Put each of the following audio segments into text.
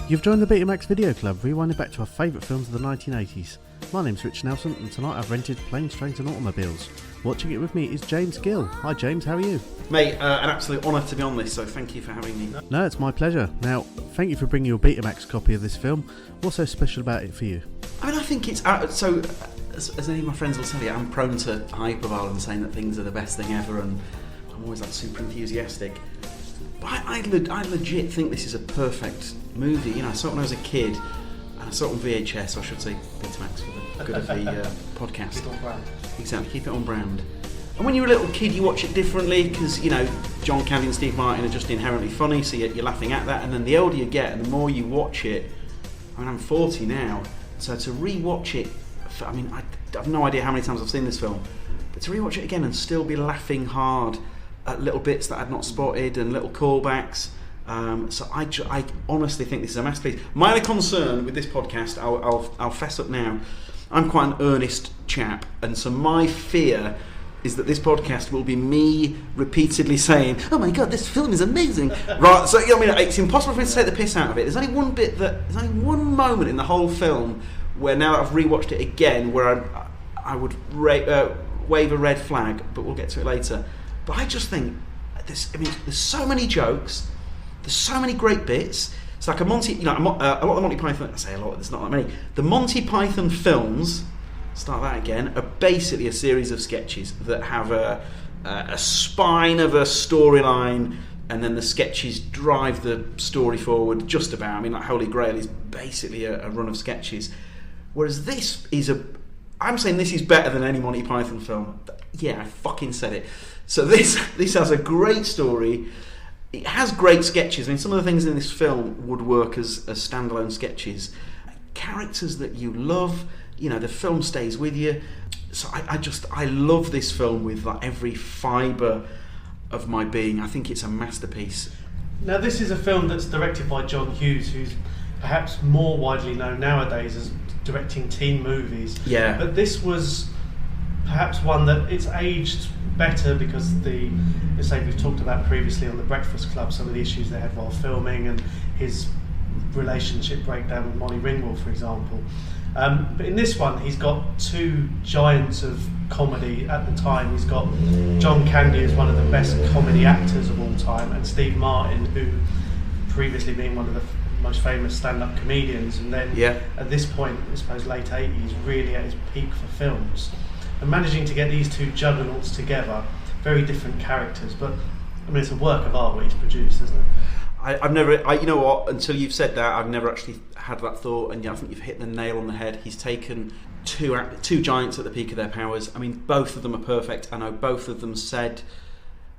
You've joined the Betamax Video Club, rewinding back to our favourite films of the 1980s. My name's Rich Nelson, and tonight I've rented Planes, Trains and Automobiles. Watching it with me is James Gill. Hi James, how are you? Mate, an absolute honour to be on this, so thank you for having me. No, it's my pleasure. Now, thank you for bringing your Betamax copy of this film. What's so special about it for you? I mean, I think it's... as any of my friends will tell you, I'm prone to hyperbole and saying that things are the best thing ever, and I'm always like super enthusiastic. But I legit think this is a perfect movie. You know, I saw it when I was a kid, and I saw it on VHS, or I should say Betamax for the good of the podcast. Keep it on brand. Exactly, keep it on brand. And when you're a little kid, you watch it differently because, you know, John Candy and Steve Martin are just inherently funny, so you're laughing at that. And then the older you get and the more you watch it, I mean, I'm 40 now, so to re-watch it, I mean, I have no idea how many times I've seen this film, but to re-watch it again and still be laughing hard at little bits that I'd not spotted and little callbacks. So I honestly think this is a masterpiece. My only concern with this podcast, I'll fess up now, I'm quite an earnest chap, and so my fear is that this podcast will be me repeatedly saying, "Oh my god, this film is amazing!" Right? So, you know, I mean, it's impossible for me to take the piss out of it. There's only one moment in the whole film where, now that I've rewatched it again, where I would wave a red flag, but we'll get to it later. But I just think there's so many jokes, there's so many great bits. It's like a lot of the Monty Python. I say a lot. There's not that many. The Monty Python films, start that again, are basically a series of sketches that have a spine of a storyline, and then the sketches drive the story forward. Just about. I mean, like Holy Grail is basically a run of sketches, whereas this is I'm saying this is better than any Monty Python film. Yeah, I fucking said it. So this has a great story. It has great sketches. I mean, some of the things in this film would work as standalone sketches. Characters that you love. You know, the film stays with you. So I love this film with like every fibre of my being. I think it's a masterpiece. Now, this is a film that's directed by John Hughes, who's perhaps more widely known nowadays as directing teen movies. Yeah. But this was perhaps one that it's aged better because as we've talked about previously on The Breakfast Club, some of the issues they had while filming and his relationship breakdown with Molly Ringwald, for example. But in this one, he's got two giants of comedy at the time. He's got John Candy as one of the best comedy actors of all time, and Steve Martin, who previously being one of the most famous stand-up comedians, and then at this point, I suppose late 80s, really at his peak for films. And managing to get these two juggernauts together, very different characters, but I mean, it's a work of art what he's produced, isn't it? I've never, you know what, until you've said that, I've never actually had that thought, and I think you've hit the nail on the head. He's taken two giants at the peak of their powers. I mean, both of them are perfect. I know both of them said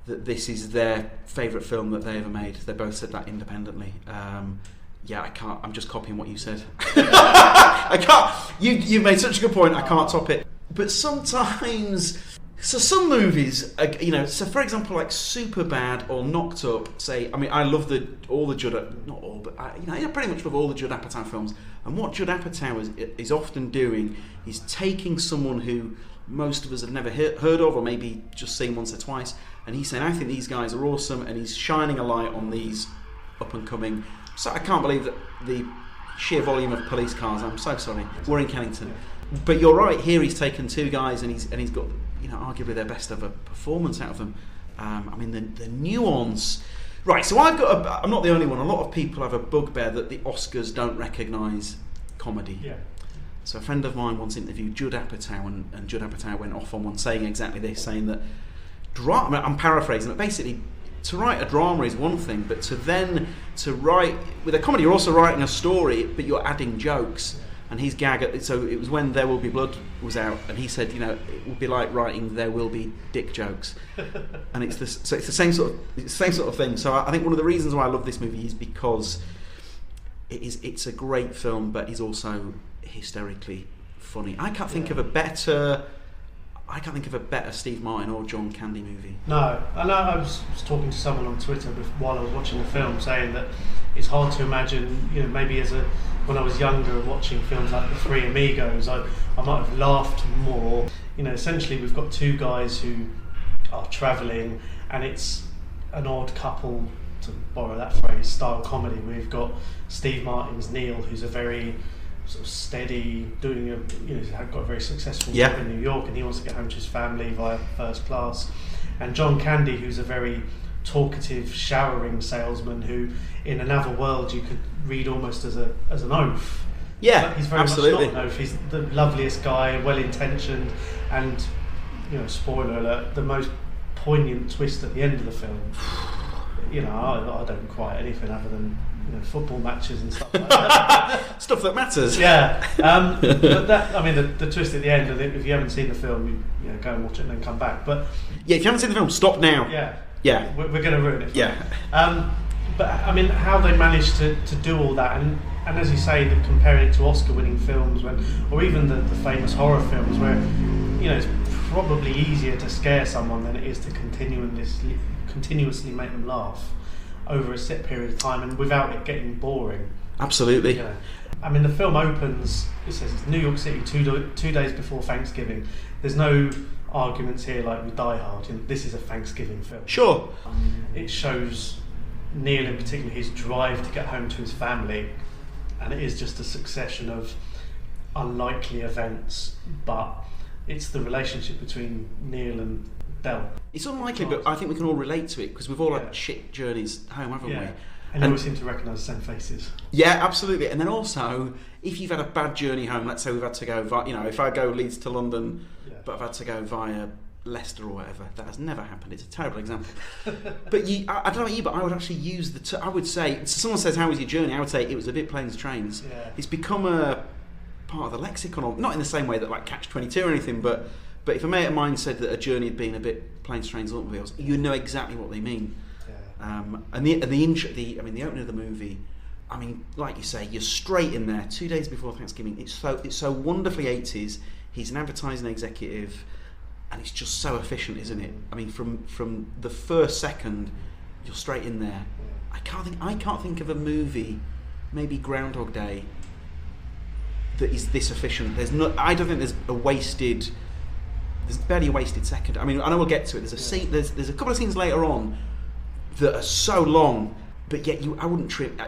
that this is their favourite film that they ever made. They both said that independently. I can't, I'm just copying what you said. I can't, you've made such a good point, I can't top it. But sometimes... So some movies, you know, so for example, like Superbad or Knocked Up, say, I mean, I love all the Judd, not all, but I pretty much love all the Judd Apatow films. And what Judd Apatow is often doing is taking someone who most of us have never heard of, or maybe just seen once or twice, and he's saying, I think these guys are awesome, and he's shining a light on these up and coming. So I can't believe that the sheer volume of police cars. I'm so sorry. We're in Kennington. But you're right. Here he's taken two guys and he's got, you know, arguably their best ever performance out of them. I mean, the nuance. Right. So I'm not the only one. A lot of people have a bugbear that the Oscars don't recognise comedy. Yeah. So a friend of mine once interviewed Judd Apatow, and Judd Apatow went off on one saying exactly this, saying that drama. I'm paraphrasing, but basically, to write a drama is one thing, but to write with a comedy, you're also writing a story, but you're adding jokes. And he's so it was when There Will Be Blood was out, and he said, you know, it would be like writing There Will Be Dick jokes, and it's the same sort of thing. So I think one of the reasons why I love this movie is because it's a great film, but it's also hysterically funny. I can't think of a better Steve Martin or John Candy movie. No, I know. I was talking to someone on Twitter while I was watching the film, saying that it's hard to imagine, you know, maybe when I was younger and watching films like The Three Amigos, I might have laughed more. You know, essentially we've got two guys who are travelling, and it's an odd couple to borrow that phrase, style comedy. We've got Steve Martin's Neil, who's a very sort of steady, he's got a very successful job in New York, and he wants to get home to his family via first class. And John Candy, who's a very talkative, showering salesman who, in another world, you could read almost as an oaf. Yeah, but he's very absolutely. much not an oaf. He's the loveliest guy, well-intentioned, and, spoiler alert, the most poignant twist at the end of the film. I don't quite anything other than football matches and stuff like that. Stuff that matters. Yeah, but that, the twist at the end. If you haven't seen the film, you go and watch it and then come back. But yeah, if you haven't seen the film, stop now. Yeah, we're going to ruin it. Yeah. But how they managed to do all that, and as you say, comparing it to Oscar-winning films, or even the famous horror films, where it's probably easier to scare someone than it is to continuously make them laugh over a set period of time and without it getting boring. Absolutely. The film opens, it says it's New York City 2 days before Thanksgiving. There's no arguments here like with Die Hard. This is a Thanksgiving film. Sure. It shows Neil in particular, his drive to get home to his family, and it is just a succession of unlikely events, but it's the relationship between Neil and Del. It's unlikely, but I think we can all relate to it because we've all had shit journeys home, haven't we? And you always seem to recognise the same faces. Yeah, absolutely. And then also, if you've had a bad journey home, let's say we've had to go, if I go Leeds to London, but I've had to go via Leicester or whatever, that has never happened. It's a terrible example. But I don't know about you, but I would actually use I would say, someone says, how was your journey? I would say it was a bit planes, trains. Yeah. It's become a part of the lexicon, or not in the same way that like Catch-22 or anything, but if a mate of mine said that a journey had been a bit planes, trains, automobiles, you know exactly what they mean. And the opening of the movie, like you say, you're straight in there 2 days before Thanksgiving. It's so wonderfully 80s. He's an advertising executive, and it's just so efficient, isn't it? From the first second, you're straight in there. I can't think of a movie, maybe Groundhog Day, that is this efficient. I don't think there's barely a wasted second. I know we'll get to it. There's a scene. There's a couple of scenes later on that are so long, but yet I wouldn't trip.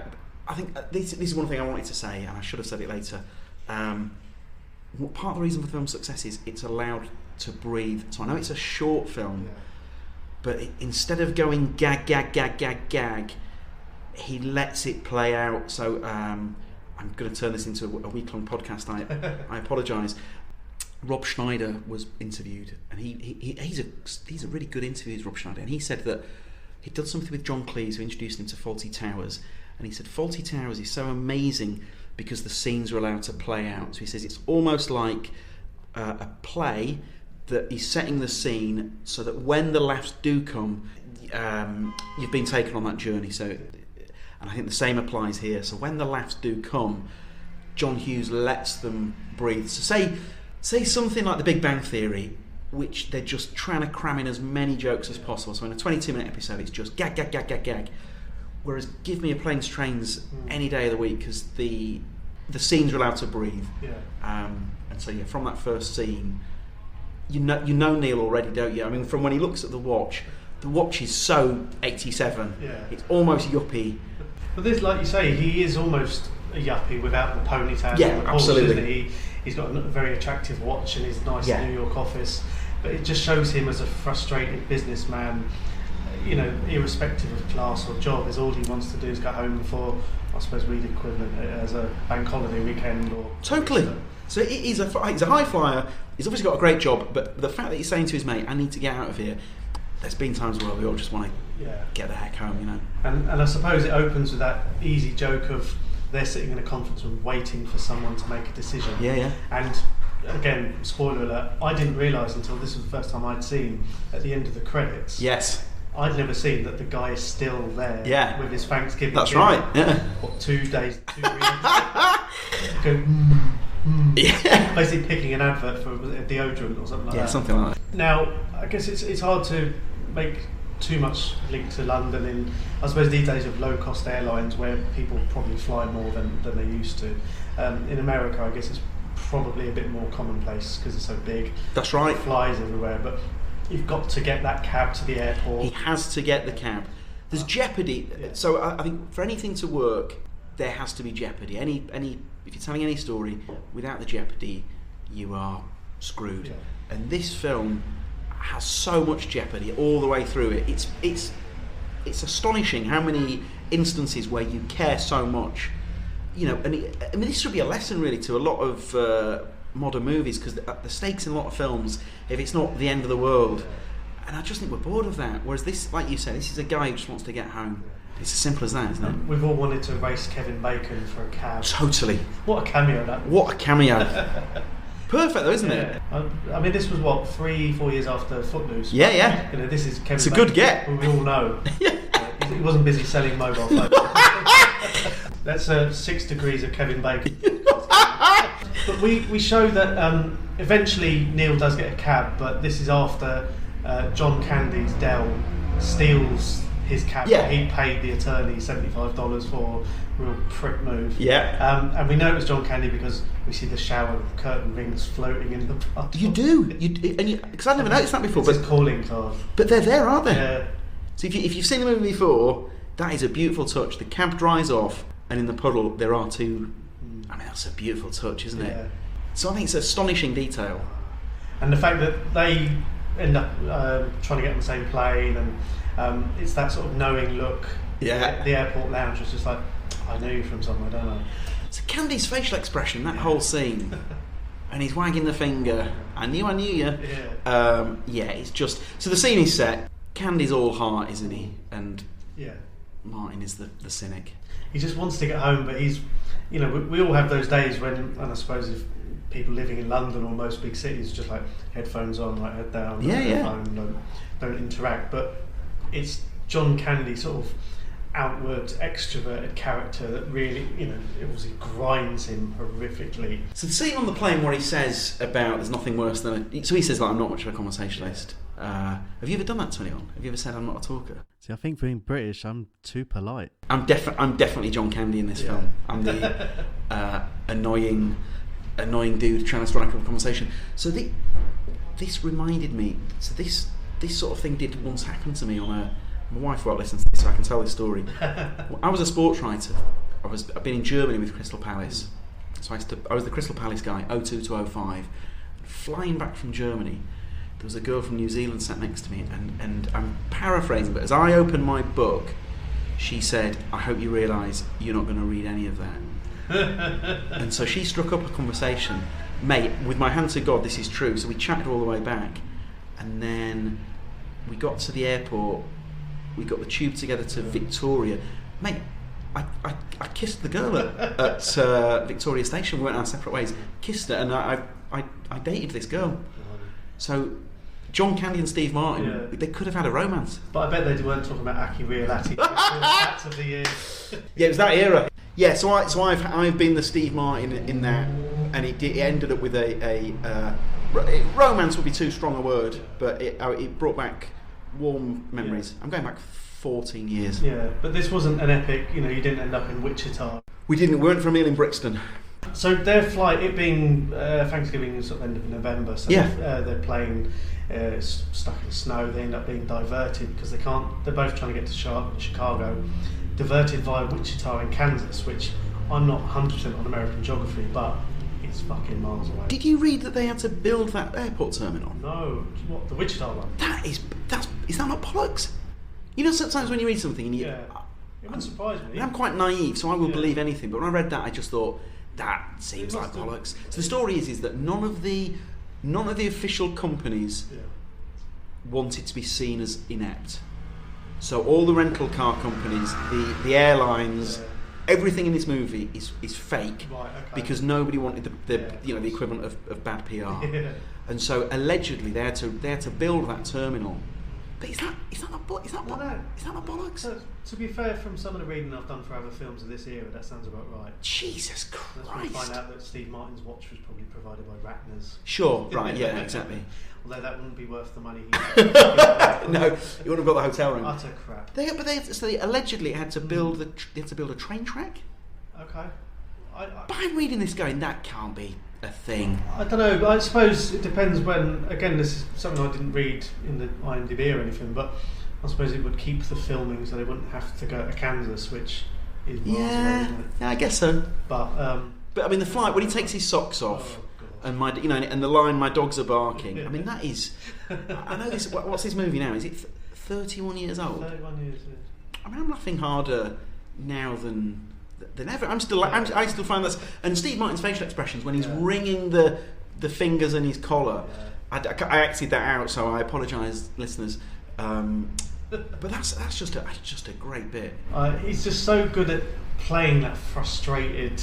I think this is one thing I wanted to say, and I should have said it later. Part of the reason for the film's success is it's allowed to breathe. So I know it's a short film, but instead of going gag, he lets it play out. So I'm going to turn this into a week-long podcast. I apologise. Rob Schneider was interviewed, and he's a really good interview, Rob Schneider, and he said that he'd done something with John Cleese, who introduced him to Fawlty Towers, and he said Fawlty Towers is so amazing because the scenes are allowed to play out. So he says it's almost like a play that he's setting the scene so that when the laughs do come, you've been taken on that journey. So, and I think the same applies here. So when the laughs do come, John Hughes lets them breathe. So say something like The Big Bang Theory, which they're just trying to cram in as many jokes as possible. So in a 22-minute episode, it's just gag. Whereas give me a Planes, Trains any day of the week, because the scenes are allowed to breathe. And so from that first scene, you know Neil already, don't you? From when he looks at the watch is so 87. It's almost yuppie. But this, like you say, he is almost a yuppie without the ponytail. Yeah, and the Porsche, absolutely. isn't he? He's got a very attractive watch in his nice New York office, but it just shows him as a frustrated businessman. Irrespective of class or job, is all he wants to do is go home before, I suppose we'd equivalent it as a bank holiday weekend or totally. So he's a high flyer. He's obviously got a great job, but the fact that he's saying to his mate, "I need to get out of here," there's been times where we all just want to get the heck home, And I suppose it opens with that easy joke of they're sitting in a conference room waiting for someone to make a decision. And again, spoiler alert, I didn't realise until this was the first time I'd seen at the end of the credits. Yes. I'd never seen that the guy is still there with his Thanksgiving. That's right. Yeah. What, 2 days, 2 weeks? Basically picking an advert for a deodorant or something like that. Yeah, something like that. Now, I guess it's hard to make too much link to London in, I suppose, these days of low-cost airlines where people probably fly more than they used to. In America, I guess it's probably a bit more commonplace because it's so big. That's right. It flies everywhere, but you've got to get that cab to the airport. He has to get the cab. There's jeopardy. Yeah. So I think for anything to work, there has to be jeopardy. Any if you're telling any story without the jeopardy, you are screwed. Yeah. And this film has so much jeopardy all the way through it. It's astonishing how many instances where you care so much. You know, and I mean, this should be a lesson really to a lot of modern movies, because the stakes in a lot of films, if it's not the end of the world, and I just think we're bored of that. Whereas this, like you said, this is a guy who just wants to get home. It's as simple as that, isn't it? We've all wanted to race Kevin Bacon for a cab. Totally. What a cameo that was. What a cameo. Perfect though, isn't it? I mean, this was what, 3-4 years after Footloose. Yeah. You know, this is Kevin. It's a Bacon, good get. who we all know. He wasn't busy selling mobile phones. That's 6 degrees of Kevin Bacon. But we show that eventually Neil does get a cab, but this is after John Candy's Dell steals his cab that he paid the attorney $75 for. Real prick move. Yeah. And we know it was John Candy because we see the shower curtain rings floating in the bathroom. You do. Because I've never noticed that before. It's his calling card. But they're there, aren't they? Yeah. So if you've seen the movie before, that is a beautiful touch. The cab dries off, and in the puddle there are two. I mean, that's a beautiful touch, isn't it? So I think it's an astonishing detail. And the fact that they end up trying to get on the same plane, and it's that sort of knowing look. Yeah. The airport lounge was just like, I know you from somewhere, don't I? So Candy's facial expression, that whole scene, and he's wagging the finger. I knew you. Yeah. It's just so the scene is set. Candy's all heart, isn't he? And Martin is the cynic. He just wants to get home, but he's, you know, we all have those days when, and I suppose if people living in London or most big cities, just like headphones on, like head down, phone, don't interact. But it's John Candy, sort of outward extroverted character that really, you know, it obviously grinds him horrifically. So the scene on the plane where he says about there's nothing worse than so he says like I'm not much of a conversationalist. Have you ever done that to anyone? Have you ever said I'm not a talker? See, I think being British, I'm too polite. I'm definitely John Candy in this film. I'm the annoying dude trying to strike up a conversation. So this reminded me. So this sort of thing did once happen to me on a. My wife won't listen to this, so I can tell this story. I was a sports writer. I've been in Germany with Crystal Palace. So I was the Crystal Palace guy, 02 to 05. Flying back from Germany, there was a girl from New Zealand sat next to me, and I'm paraphrasing, but as I opened my book, she said, I hope you realise you're not going to read any of that. And so she struck up a conversation. Mate, with my hand to God, this is true. So we chatted all the way back, and then we got to the airport. We got the tube together to Victoria. Mate, I kissed the girl at Victoria Station. We went our separate ways. Kissed her, and I dated this girl. So John Candy and Steve Martin, they could have had a romance. But I bet they weren't talking about Aki Riolati. That's of the year. Yeah, it was that era. Yeah, so I've been the Steve Martin in that, and it ended up with a romance would be too strong a word, but it brought back warm memories. I'm going back 14 years. Yeah, but this wasn't an epic, you know, you didn't end up in Wichita. We weren't for a meal in Brixton. So their flight, it being Thanksgiving sort of end of November, so their plane stuck in the snow, they end up being diverted because they're both trying to get to Chicago, diverted via Wichita in Kansas, which I'm not 100% on American geography, but it's fucking miles away. Did you read that they had to build that airport terminal? No, what, the Wichita one? Is that not bollocks? You know, sometimes when you read something and it wouldn't surprise me. I'm quite naive, so I will believe anything, but when I read that I just thought, that seems like bollocks. So the story is that none of the official companies wanted to be seen as inept. So all the rental car companies, the airlines, everything in this movie is fake, because nobody wanted the equivalent of bad PR. And so allegedly they had to build that terminal. But is that not bollocks? So, to be fair, from some of the reading I've done for other films of this era, that sounds about right. Jesus Christ! That's when you find out that Steve Martin's watch was probably provided by Ratner's. Sure, right, yeah, exactly. Although that wouldn't be worth the money. No, you wouldn't have got the hotel room. Utter crap. They allegedly had to build a train track. Okay. But I'm reading this going, that can't be a thing. I don't know, but I suppose it depends when. Again, this is something I didn't read in the IMDb or anything, but I suppose it would keep the filming so they wouldn't have to go to Kansas, which is miles away, Yeah, isn't it? yeah, I guess so. But I mean, the flight when he takes his socks off, God. and and the line "my dogs are barking." I mean, that is. I know this. What's this movie now? Is it 31 years old? 31 years. Yeah. I mean, I'm laughing harder now than ever. I still find that. And Steve Martin's facial expressions when he's wringing the fingers in his collar. Yeah. I acted that out, so I apologise, listeners. But that's just a great bit. He's just so good at playing that frustrated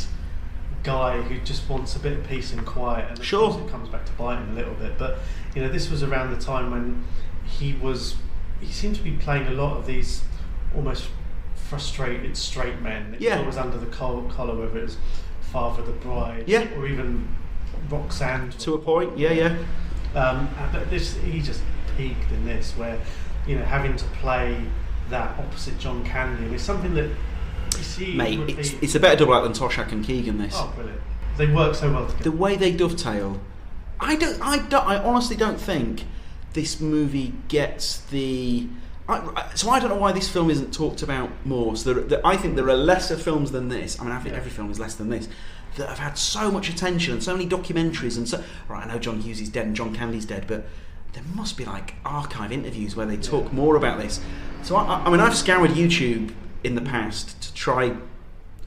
guy who just wants a bit of peace and quiet, and of course it comes back to bite him a little bit. But this was around the time when he seemed to be playing a lot of these almost frustrated straight men. It was always under the collar, whether it was Father of the Bride, or even Roxanne. To a point, yeah. But he just peaked in this, where having to play that opposite John Candy, and it's something that you see. Mate, it's a better double act than Toshak and Keegan. This. Oh, brilliant! They work so well together. The way they dovetail, I honestly don't think this movie gets the. So I don't know why this film isn't talked about more. So I think there are lesser films than this. I mean, I think every film is less than this, that have had so much attention and so many documentaries and so. Right, I know John Hughes is dead and John Candy's dead, but there must be like archive interviews where they talk more about this. So I mean, I've scoured YouTube in the past to try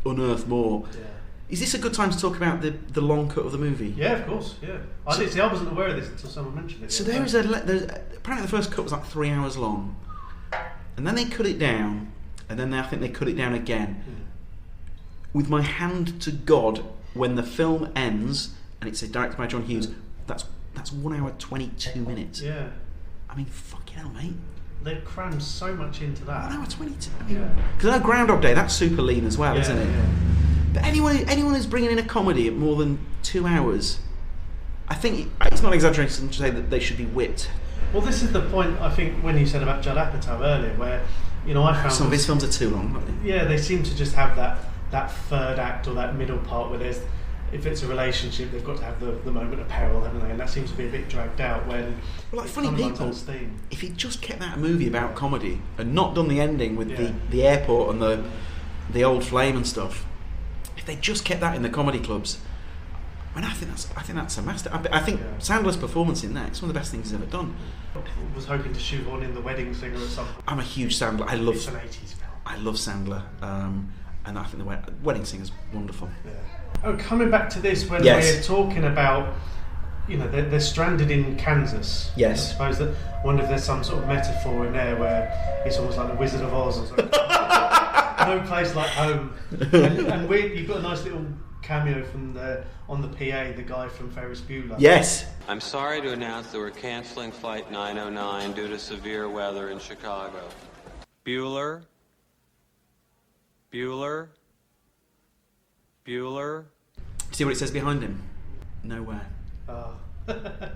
unearth more. Yeah. Is this a good time to talk about the long cut of the movie? Yeah, of course. Yeah, I wasn't aware of this until someone mentioned it. So there's apparently the first cut was like 3 hours long, and then they cut it down, and then I think they cut it down again. With my hand to God, when the film ends and it says directed by John Hughes, that's 1 hour 22 minutes. Yeah. I mean, fucking hell, mate. They've crammed so much into that. 1 hour 22. I mean, because I know Groundhog Day, that's super lean as well, isn't it? Yeah. But anyone who's bringing in a comedy at more than 2 hours, I think it's not exaggeration to say that they should be whipped. Well, this is the point, I think, when you said about Judd Apatow earlier, where I found some of his films are too long. Yeah, they seem to just have that third act or that middle part where if it's a relationship, they've got to have the moment of peril, haven't they? And that seems to be a bit dragged out when. Well, like Funny People, if he'd just kept that a movie about comedy and not done the ending with the airport and the old flame and stuff, if they just kept that in the comedy clubs, I mean, I think that's a master. I think Sandler's performance in that is one of the best things he's ever done. I was hoping to shoehorn in The Wedding Singer or something. I'm a huge Sandler. It's an 80s film. I love Sandler, and I think the Wedding Singer's wonderful. Yeah. Oh, coming back to this, when we're talking about, they're stranded in Kansas. Yes. I suppose that. I wonder if there's some sort of metaphor in there where it's almost like the Wizard of Oz or something. No place like home. And you've got a nice little cameo from on the PA, the guy from Ferris Bueller. Yes. I'm sorry to announce that we're canceling Flight 909 due to severe weather in Chicago. Bueller? See what it says behind him? Nowhere.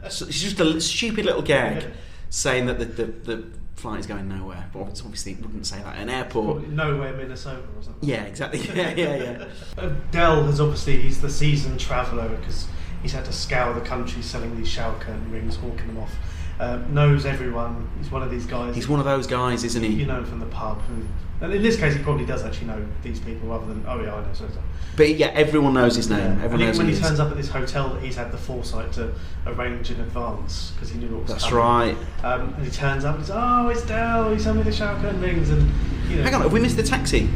So it's just a stupid little gag saying that the flight is going nowhere. But obviously it wouldn't say that at an airport. Probably nowhere, Minnesota or something. Yeah, exactly. Yeah. Dell he's the seasoned traveller because he's had to scour the country selling these shower curtain rings, hawking them off. Knows everyone. He's one of these guys. He's one of those guys, isn't he? You know him from the pub. And in this case, he probably does actually know these people, rather than I know so. But yeah, everyone knows his name. Yeah. Everyone knows when he turns up at this hotel that he's had the foresight to arrange in advance because he knew what was That's coming. right. And he turns up and says, "Oh, it's Dell. He sold me the shower curtain rings." And hang on, have we missed the taxi?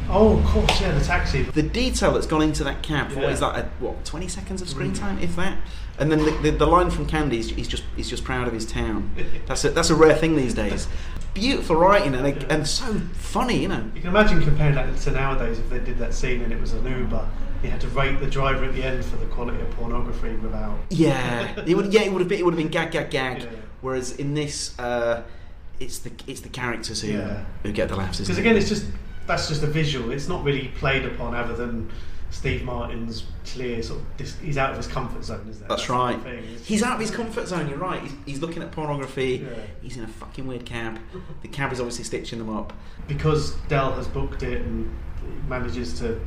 Oh, of course, yeah, the taxi. The detail that's gone into that cab. What is that? 20 seconds of screen time, if that? And then the line from Candy is he's just proud of his town. That's a rare thing these days. Beautiful writing and so funny, You can imagine comparing that to nowadays if they did that scene and it was an Uber. You had to rate the driver at the end for the quality of pornography without. Yeah, it would have been gag. Yeah. Whereas in this, it's the characters who get the laughs. Because again, that's just a visual. It's not really played upon other than Steve Martin's clear sort of. He's out of his comfort zone, isn't it? That's right. He's out of his comfort zone. You're right. He's looking at pornography. Yeah. He's in a fucking weird cab. The cab is obviously stitching them up. Because Dell has booked it and manages to.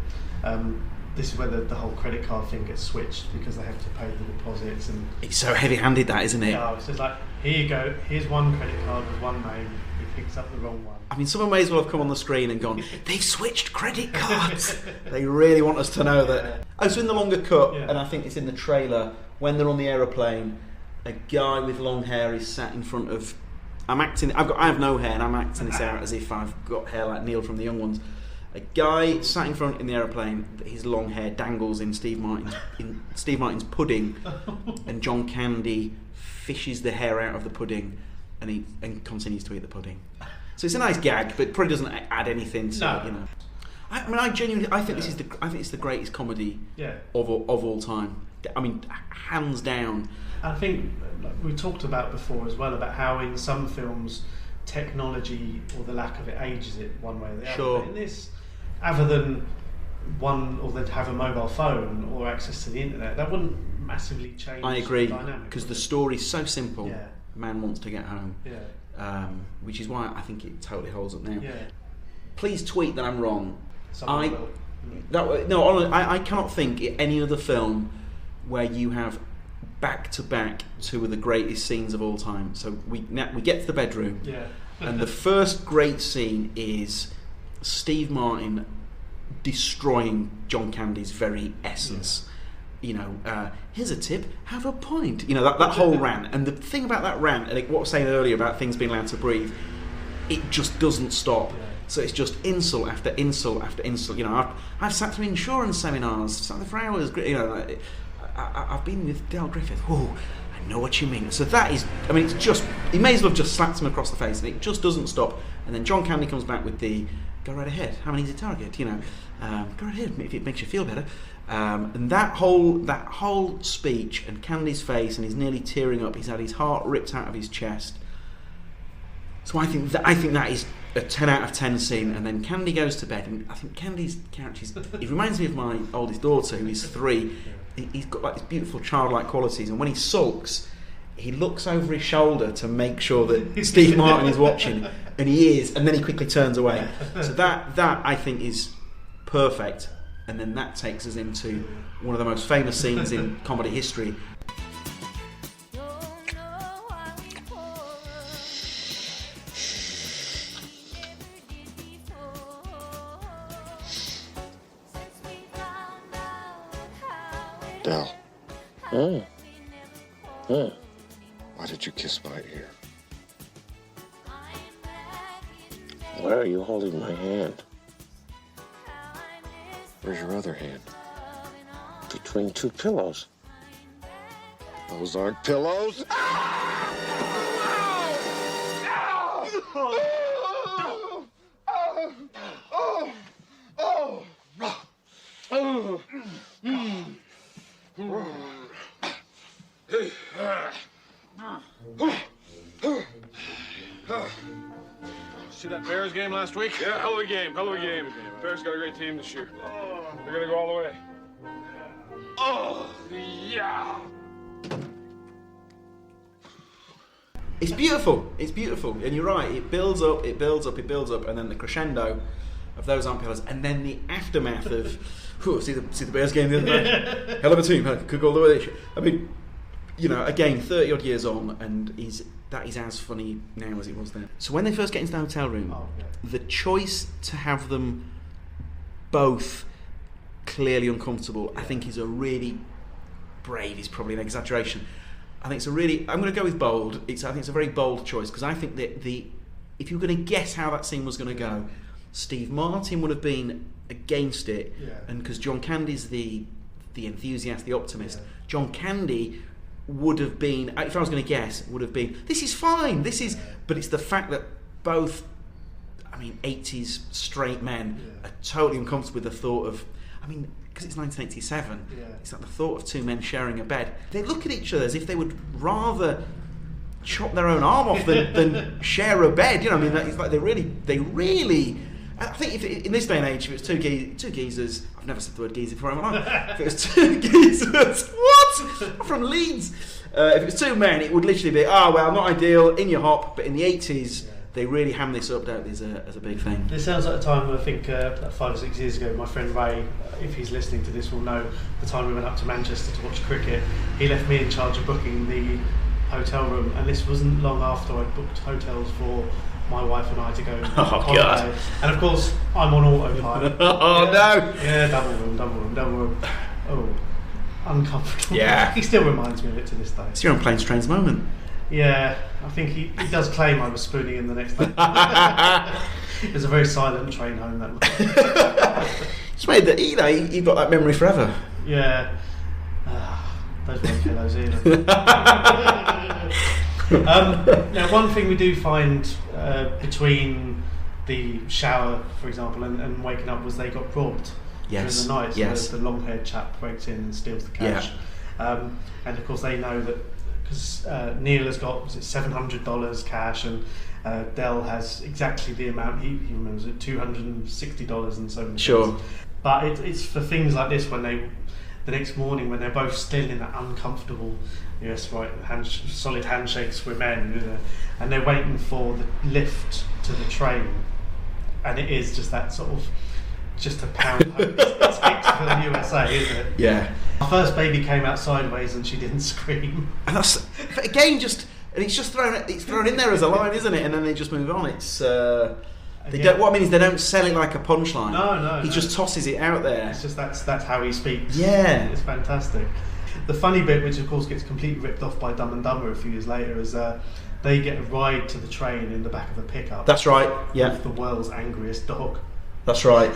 This is where the whole credit card thing gets switched because they have to pay the deposits and. It's so heavy-handed, that, isn't it? Yeah, so it's like, here you go. Here's one credit card with one name. picks up the wrong one. I mean, someone may as well have come on the screen and gone, they've switched credit cards. They really want us to know that. Oh, so in the longer cut, and I think it's in the trailer, when they're on the aeroplane, a guy with long hair is sat in front of... I have no hair, and I'm acting this out as if I've got hair like Neil from The Young Ones. A guy sat in front in the aeroplane, his long hair dangles in Steve Martin's pudding, and John Candy fishes the hair out of the pudding, and continues to eat the pudding. So it's a nice gag, but it probably doesn't add anything to it, you know. I genuinely think it's the greatest comedy of all time. I mean, hands down. I think we talked about before as well about how in some films technology or the lack of it ages it one way or the other. Sure. But in this, other than one or they'd have a mobile phone or access to the internet, that wouldn't massively change. I agree, the dynamic, because the story's so simple. Yeah. Man wants to get home. Yeah. Which is why I think it totally holds up now. Yeah. Please tweet that I'm wrong. Someone will. I cannot think of any other film where you have back-to-back two of the greatest scenes of all time. So we get to the bedroom, and the first great scene is Steve Martin destroying John Candy's very essence. You know, here's a tip, have a point. You know, that whole rant. And the thing about that rant, and what I was saying earlier about things being allowed to breathe, it just doesn't stop. So it's just insult after insult after insult. You know, I've sat through insurance seminars, sat there for hours. You know, I've been with Dale Griffith. Oh, I know what you mean. So that is, I mean, it's just, he may as well have just slapped him across the face, and it just doesn't stop. And then John Candy comes back with the, go right ahead, have an easy target, you know, go right ahead if it makes you feel better. And that whole speech, and Candy's face, and he's nearly tearing up. He's had his heart ripped out of his chest. So I think that is a 10 out of 10 scene. And then Candy goes to bed, and I think Candy's character, he reminds me of my oldest daughter, who is 3. He's got like these beautiful childlike qualities, and when he sulks, he looks over his shoulder to make sure that Steve Martin is watching, and he is, and then he quickly turns away. So that I think is perfect. And then that takes us into one of the most famous scenes in comedy history. Del. Why did you kiss my ear? Why are you holding my hand? Where's your other hand? Between two pillows. Those aren't pillows. See that Bears game last week? Yeah, hell of a game. Bears got a great team this year. They're gonna go all the way. Oh, yeah. It's beautiful, and you're right. It builds up, and then the crescendo of those aren't pillows, and then the aftermath of see the Bears game the other night. Hell of a team, could go all the way. I mean, you know, again, 30 odd years on, and that is as funny now as it was then. So when they first get into the hotel room, the choice to have them both clearly uncomfortable, I think, is a really brave. Is probably an exaggeration. I think it's a really. I'm going to go with bold. I think it's a very bold choice, because I think that if you were going to guess how that scene was going to go, Steve Martin would have been against it, and because John Candy's the enthusiast, the optimist, John Candy would have been, if I was going to guess, would have been, this is fine, but it's the fact that both, I mean, 80s straight men are totally uncomfortable with the thought of, I mean, because it's 1987, it's like the thought of two men sharing a bed. They look at each other as if they would rather chop their own arm off than share a bed. You know, I mean, it's like they really. I think if in this day and age, if it's two geezers, I've never said the word geezer before in my life. If it was two geezers, what? I'm from Leeds. If it was two men, it would literally be, well, not ideal, in your hop. But in the 80s, they really hammed this up, don't they, as a big thing. This sounds like a time, I think, like 5 or 6 years ago, my friend Ray, if he's listening to this, will know the time we went up to Manchester to watch cricket. He left me in charge of booking the hotel room, and this wasn't long after I'd booked hotels for my wife and I to go on Oh, holiday. God. And of course, I'm on autopilot. Oh, no. Yeah, double room. Oh, uncomfortable. Yeah. He still reminds me of it to this day. It's your own Planes, Trains moment. Yeah, I think he does claim I was spooning him the next day. It was a very silent train home that was. It's made that, you know, you've got that memory forever. Yeah. Those weren't pillows either. Now, one thing we do find between the shower, for example, and waking up was they got robbed during the night. So Yes. the long-haired chap breaks in and steals the cash. And of course they know that because Neil has got $700 cash and Dell has exactly the amount he remembers it, $260 and so many Sure. things. But it's for things like this when the next morning when they're both still in that uncomfortable, yes, right, solid handshakes with men, you know, and they're waiting for the lift to the train, and it is just that sort of just a pound. It's Hicksville, USA, isn't it? Yeah. Our first baby came out sideways and she didn't scream. And that's, again, it's just thrown in there as a line, isn't it? And then they just move on. It's what I mean is they don't sell it like a punchline. No. He just tosses it out there. It's just that's how he speaks. Yeah. It's fantastic. The funny bit, which of course gets completely ripped off by Dumb and Dumber a few years later, is they get a ride to the train in the back of a pickup. That's right. Yeah. With the world's angriest dog. That's right.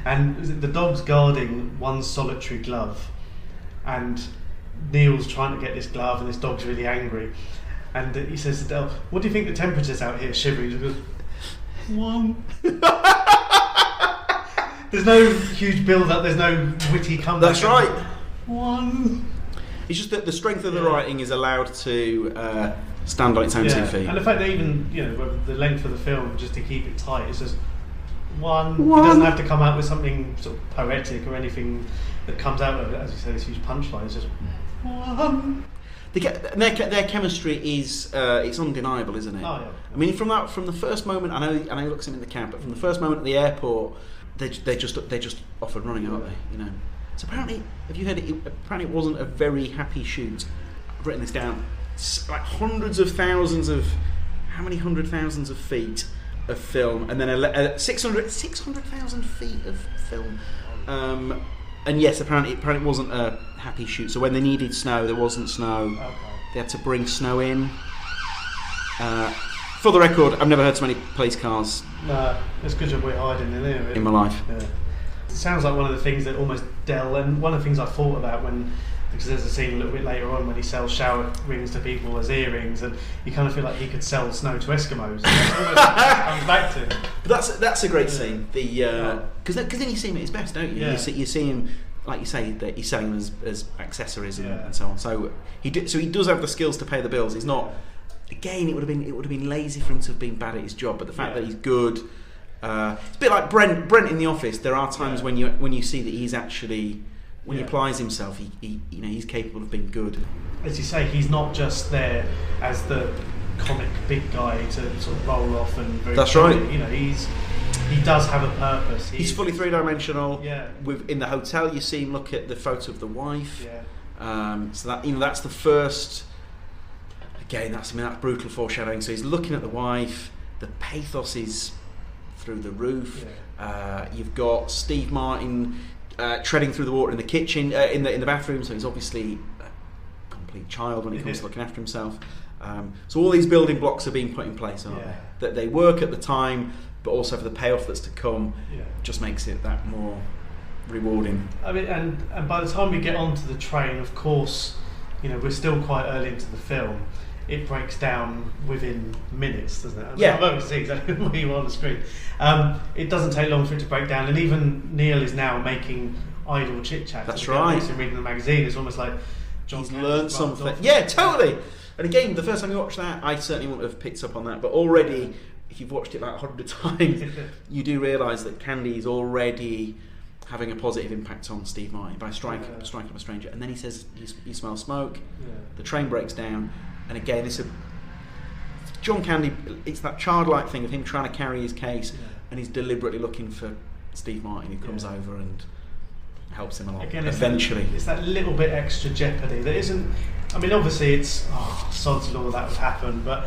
And the dog's guarding one solitary glove, and Neil's trying to get this glove, and this dog's really angry. And he says to Del, "What do you think the temperature's out here, shivering?" He goes, 1. There's no huge build-up. There's no witty comeback. That's right. 1. It's just that the strength of the writing is allowed to stand on its own 2 feet. And the fact that even the length of the film, just to keep it tight, it's just 1. It One. doesn't have to come out with something sort of poetic or anything that comes out of it. As you say, this huge punchline. It's just 1. Their chemistry is it's undeniable, isn't it? Oh, yeah. I mean, from the first moment, I know he looks him in the cab, but from the first moment at the airport, they're just off and running, aren't they? You know. So apparently, have you heard it? Apparently, it wasn't a very happy shoot. I've written this down. It's like hundreds of thousands of feet of film, and then 600,000 feet of film. And yes, apparently it wasn't a happy shoot. So when they needed snow, there wasn't snow. Okay. They had to bring snow in. For the record, I've never heard so many police cars No, it's good job we're hiding in there. in my life. Yeah. It sounds like one of the things that almost Dell, and one of the things I thought about because there's a scene a little bit later on when he sells shower rings to people as earrings, and you kind of feel like he could sell snow to Eskimos. And that's almost comes back to him. But that's a great scene. Because then you see him at his best, don't you? Yeah. You see him, like you say, that he's selling them as accessories and, Yeah. and so on. So he does have the skills to pay the bills. He's not. Again, it would have been lazy for him to have been bad at his job. But the fact that he's good, it's a bit like Brent in The Office. There are times when you see that he's actually. When he applies himself, he's capable of being good. As you say, he's not just there as the comic big guy to sort of roll off and. That's right. You know, he does have a purpose. He's fully three-dimensional. Yeah. In the hotel, you see him look at the photo of the wife. Yeah. So that that's the first. Again, that's brutal foreshadowing. So he's looking at the wife. The pathos is through the roof. Yeah. You've got Steve Martin treading through the water in the kitchen, in the bathroom. So he's obviously a complete child when it comes to looking after himself. So all these building blocks are being put in place, aren't they? That they work at the time, but also for the payoff that's to come. Yeah. Just makes it that more rewarding. I mean, and by the time we get onto the train, of course, we're still quite early into the film. It breaks down within minutes, doesn't it? I mean, Yeah. I'm able to see exactly what you want on the screen. It doesn't take long for it to break down, and even Neil is now making idle chit chat. That's right. He's reading the magazine. It's almost like John He's Candy's learned rubbed something. off. Yeah, totally. And again, the first time you watch that, I certainly wouldn't have picked up on that. But already, if you've watched it like 100 times, you do realise that Candy is already having a positive impact on Steve Martin by striking up a stranger. And then he says, "You smell smoke." Yeah. The train breaks down, and again, John Candy. It's that childlike thing of him trying to carry his case, and he's deliberately looking for Steve Martin, who comes over and helps him along. Again, eventually. It's that little bit extra jeopardy that isn't. I mean, obviously, it's sod's law that would happen, but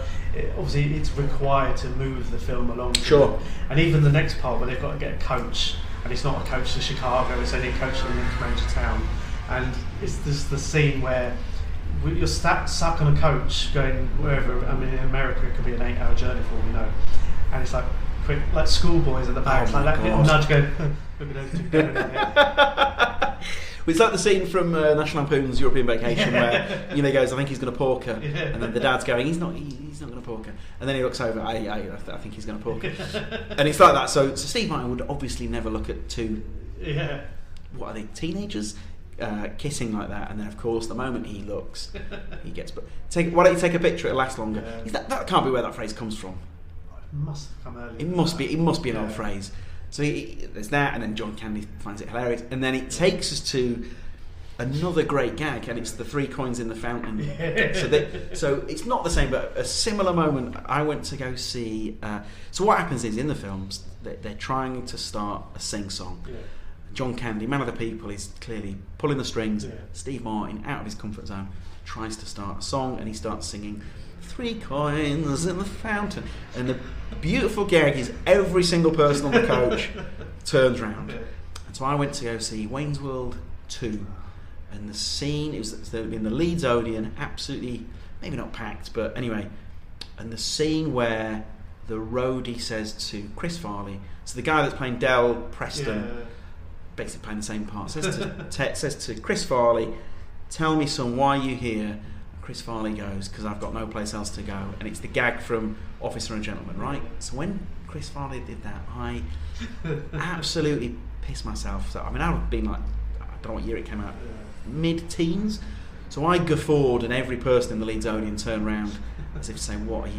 obviously, it's required to move the film along. Sure. And even the next part where they've got to get a coach, and it's not a coach to Chicago, it's only a coach to the next major town. And it's this the scene where you're stuck on a coach going wherever. I mean, in America, it could be an 8-hour journey for all we know. And it's like quick, like schoolboys at the back, like that little nudge going. It's like the scene from National Lampoon's European Vacation where he goes, I think he's going to porker, and then the dad's going, he's not going to porker, and then he looks over, I think he's going to porker, and it's like that. So Steve Martin would obviously never look at two, what are they, teenagers kissing like that, and then of course the moment he looks, he gets. Why don't you take a picture? It'll last longer. That can't be where that phrase comes from. It must have come earlier. It must be an old phrase. So there's that, and then John Candy finds it hilarious, and then it takes us to another great gag, and it's the 3 coins in the fountain. So it's not the same, but a similar moment. I went to go see. So what happens is in the films they're trying to start a sing-song. Yeah. John Candy, man of the people, is clearly pulling the strings. Yeah. Steve Martin, out of his comfort zone, tries to start a song, and he starts singing 3 coins in the fountain, and the beautiful gag is every single person on the coach turns round. And so I went to go see Wayne's World 2, and the scene, it was in the Leeds Odeon, absolutely, maybe not packed, but anyway, and the scene where the roadie says to Chris Farley, so the guy that's playing Del Preston, basically playing the same part, says to Chris Farley, tell me, son, why are you here? Chris Farley goes, because I've got no place else to go, and it's the gag from Officer and Gentleman, right? So when Chris Farley did that, I absolutely pissed myself. So I mean, I would have been like, I don't know what year it came out, mid-teens. So I guffawed, and every person in the Leeds Odeon turned round as if to say, "What are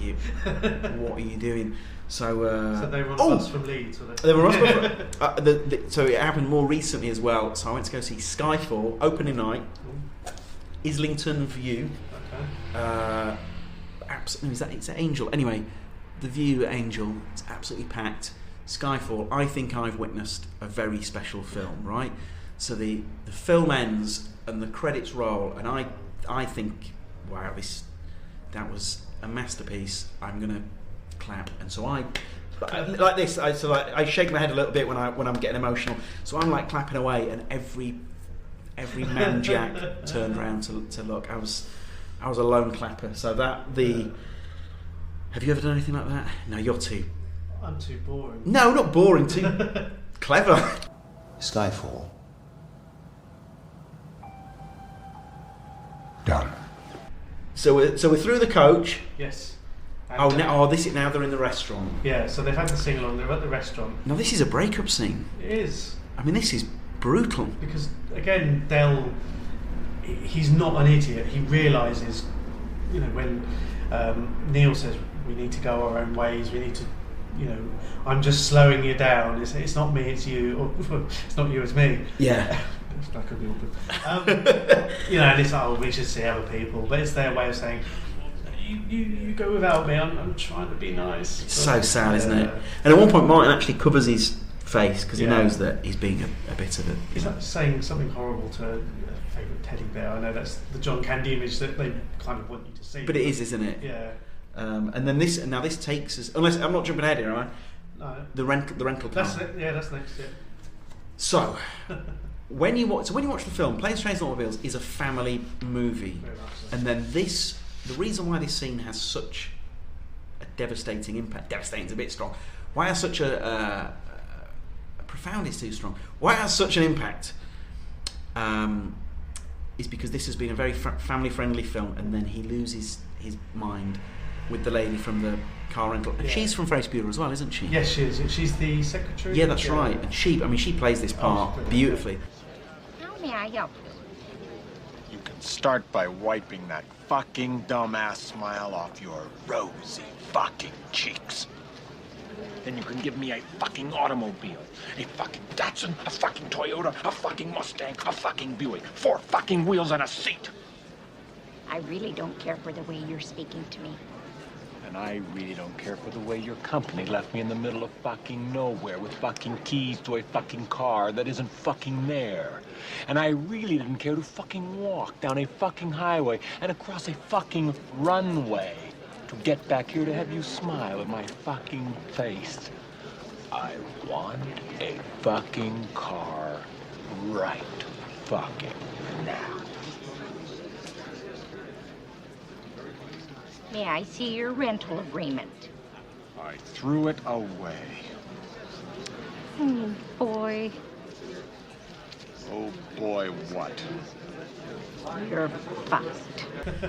you doing?" So they were on a bus from Leeds, were they? They were on a bus so it happened more recently as well. So I went to go see Skyfall opening night, Islington View. Absolutely, it's Angel. Anyway, the View Angel, it's absolutely packed. Skyfall, I think I've witnessed a very special film, right? So the film ends and the credits roll, and I think, wow, that was a masterpiece. I'm gonna clap, and so I like this. I shake my head a little bit when I'm getting emotional. So I'm like clapping away, and every man Jack turned around to look. I was a lone clapper. So have you ever done anything like that? No, you're too. I'm too boring. No, not boring. Too clever. Skyfall. Done. So we're through the coach. Yes. Now they're in the restaurant. Yeah. So they've had the sing along. They're at the restaurant. Now this is a breakup scene. It is. I mean, this is brutal. Because again, Del, he's not an idiot. He realises, when Neil says we need to go our own ways, we need to, I'm just slowing you down. It's not me, it's you, or it's not you, it's me. Yeah. That could be awkward. And it's like, we should see other people, but it's their way of saying, you go without me. I'm trying to be nice. It's so sad, isn't it? And at one point, Martin actually covers his face because he knows that he's being a bit of a. He's like saying something horrible to a favourite teddy bear. I know that's the John Candy image that they kind of want you to see. But it is, isn't it? Yeah. And then this takes us. Unless I'm not jumping ahead here, am I? No. The rental car. That's it. Yeah, that's next. Yeah. So. When you watch the film, Planes, Trains and Automobiles is a family movie, and then the reason why this scene has such a devastating impact, devastating is a bit strong, why it has such a profound is too strong, why it has such an impact, is because this has been a very family-friendly film, and then he loses his mind with the lady from the car rental, and she's from Ferris Bueller as well, isn't she? Yes, she is. She's the secretary. Yeah, that's right. And she plays this part beautifully. How may I help you? You can start by wiping that fucking dumbass smile off your rosy fucking cheeks. Then you can give me a fucking automobile, a fucking Datsun, a fucking Toyota, a fucking Mustang, a fucking Buick, 4 fucking wheels and a seat. I really don't care for the way you're speaking to me. And and I really don't care for the way your company left me in the middle of fucking nowhere with fucking keys to a fucking car that isn't fucking there. And I really didn't care to fucking walk down a fucking highway and across a fucking runway to get back here to have you smile at my fucking face. I want a fucking car right fucking now. May I see your rental agreement? I threw it away. Oh, boy. Oh boy, what? You're fucked.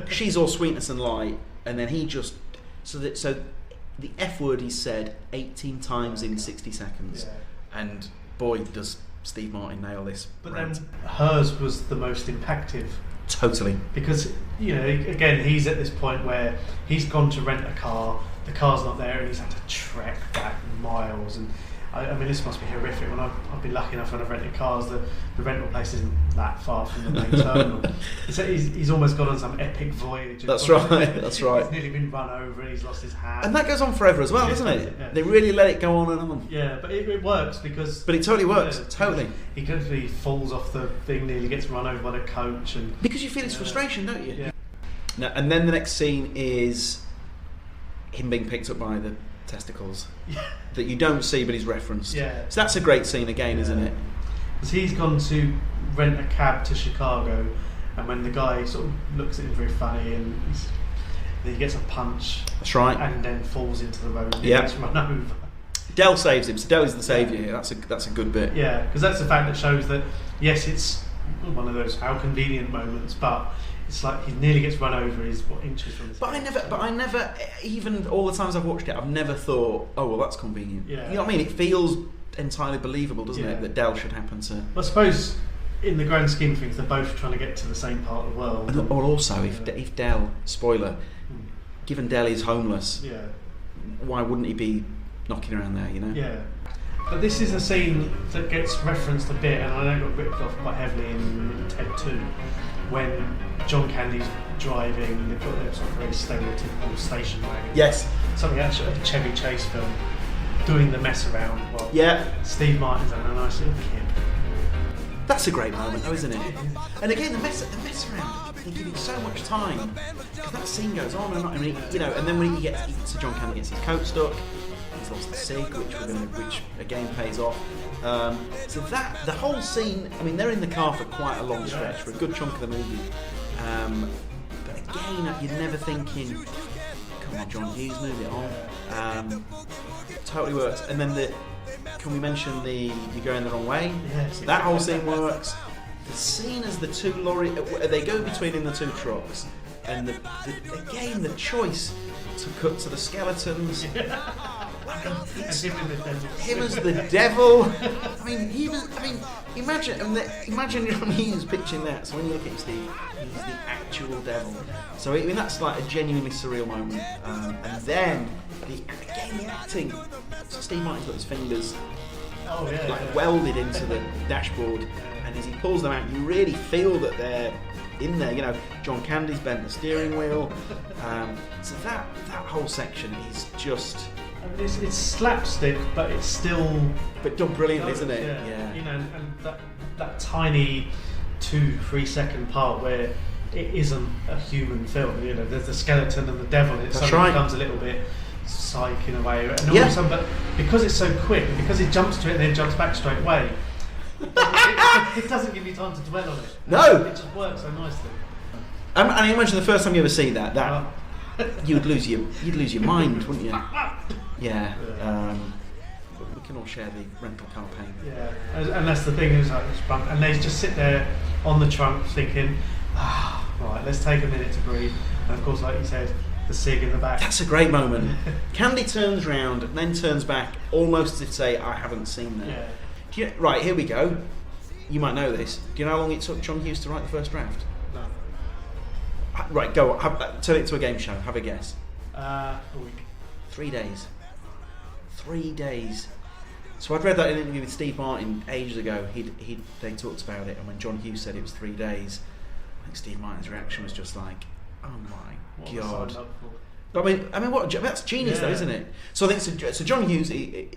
She's all sweetness and light, and then he just so the F word he said 18 times in 60 seconds, and boy does Steve Martin nail this. But rant. then hers was the most impactful. Totally. Because, you know, again, he's at this point where he's gone to rent a car, the car's not there, and he's had to trek back miles. And I mean, this must be horrific. When I've been lucky enough when I've rented cars, the rental place isn't that far from the main terminal. So he's almost gone on some epic voyage. That's right. That's right. He's nearly been run over and he's lost his hat. And that goes on forever as well, doesn't it? Yeah. They really let it go on and on. Yeah, but it works because... But it totally works, totally. He falls off the thing, nearly gets run over by the coach. And because you feel his frustration, don't you? Yeah. No, and then the next scene is him being picked up by the testicles that you don't see but he's referenced. Yeah. So that's a great scene again, isn't it? Because he's gone to rent a cab to Chicago, and when the guy sort of looks at him very funny, and he gets a punch. That's right. And then falls into the road and Yeah. gets run over. Del saves him, so Del is the saviour here. That's a good bit. Yeah, because that's the fact that shows that, yes, it's one of those how convenient moments, but it's like he nearly gets run over. He's inches from his. But I never, even all the times I've watched it, I've never thought, oh well, that's convenient. Yeah. You know what I mean? It feels entirely believable, doesn't Yeah. it, that Del should happen to. I suppose, in the grand scheme of things, they're both trying to get to the same part of the world. And, or also, if Del, spoiler, given Del is homeless, Yeah. why wouldn't he be knocking around there? You know? Yeah. But this is a scene that gets referenced a bit, and I know it got ripped off quite heavily in Ted 2, when John Candy's driving and they've got their sort of very stereotypical station wagon. Yes. Something actually a Chevy Chase film, doing the mess around while Steve Martin's having a nice little kid. That's a great moment, though, isn't it? And again, the mess around, they give it so much time because that scene goes on and on. I mean, you know, and then when so John Candy gets his coat stuck, he's lost the sig, which again pays off. So that the whole scene, I mean, they're in the car for quite a long stretch, for a good chunk of the movie. But again, you're never thinking, come on, John Hughes, move it on. Totally works. And then can we mention you're going the wrong way? Yes. So that whole scene works. The scene as the two they go between in the two trucks, and again the choice to cut to the skeletons. Him as the devil. I mean, imagine John Hughes pitching that. So when you look at Steve, he's the actual devil. So I mean, that's like a genuinely surreal moment. And then the acting. So Steve Martin's got his fingers welded into the dashboard, and as he pulls them out, you really feel that they're in there. You know, John Candy's bent the steering wheel. So that whole section is just. I mean, it's slapstick, but it's still. But done brilliantly, isn't it? Yeah. You know, and that tiny 2-3 second part where it isn't a human film. You know, there's the skeleton and the devil. It suddenly becomes a little bit psych in a way, and also, but because it's so quick, because he jumps to it and then jumps back straight away, it doesn't give you time to dwell on it. No, it just works so nicely. And I imagine the first time you ever see that you'd lose your mind, wouldn't you? Yeah. But we can all share the rental car pain. Yeah, and that's the thing is like this front, and they just sit there on the trunk thinking, right, let's take a minute to breathe. And of course, like you said, the sig in the back. That's a great moment. Candy turns round and then turns back, almost as if to say, "I haven't seen that." Yeah. Right, here we go. You might know this. Do you know how long it took John Hughes to write the first draft? No. Right, go on. Turn it to a game show. Have a guess. A week. 3 days. 3 days. So I'd read that in an interview with Steve Martin ages ago. They talked about it, and when John Hughes said it was 3 days, I think Steve Martin's reaction was just like, "Oh my god!" But I mean, that's genius, though, isn't it? So I think so. John Hughes, the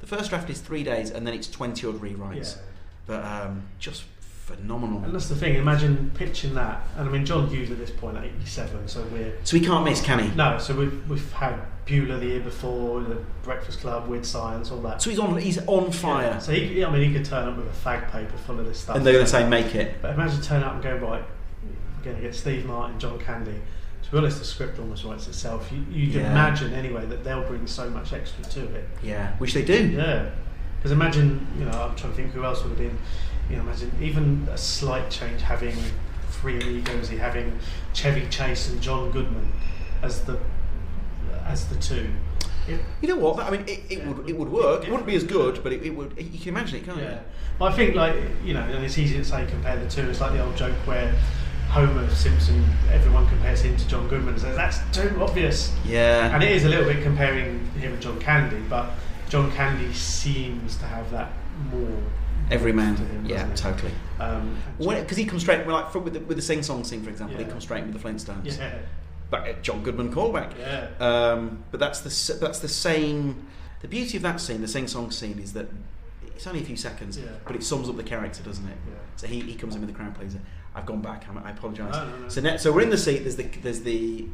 first draft is 3 days, and then it's 20 odd rewrites. Yeah. But just phenomenal. And that's the thing. Imagine pitching that. And I mean, John Hughes at this point, 87. So he can't miss, can he? No. So we've had Bueller the year before, the Breakfast Club, Weird Science, all that. So he's on fire. Yeah. So he could turn up with a fag paper full of this stuff. And they're going to say, make it. But imagine turning up and going, right, we're going to get Steve Martin, John Candy. To be honest, the script almost writes itself. You'd imagine anyway that they'll bring so much extra to it. Yeah, which they do. Yeah, because imagine, I'm trying to think who else would have been. Imagine even a slight change, having Three Amigos, having Chevy Chase and John Goodman as the two. You know what? I mean, it would work. It wouldn't be as good, but it would. You can imagine it, can't you? But I think, and it's easy to say compare the two. It's like the old joke where Homer Simpson, everyone compares him to John Goodman and says that's too obvious. Yeah. And it is a little bit comparing him and John Candy, but John Candy seems to have that more. Everyman. To him, yeah, totally. Because he comes straight with the sing song scene, for example. He comes straight with the Flintstones. Yeah. But John Goodman callback. Yeah. But that's the same. The beauty of that scene, the sing song scene, is that it's only a few seconds, but it sums up the character, doesn't it? Yeah. So he comes in with the crowd pleaser. I've gone back. I apologise. No. So we're in the seat. There's the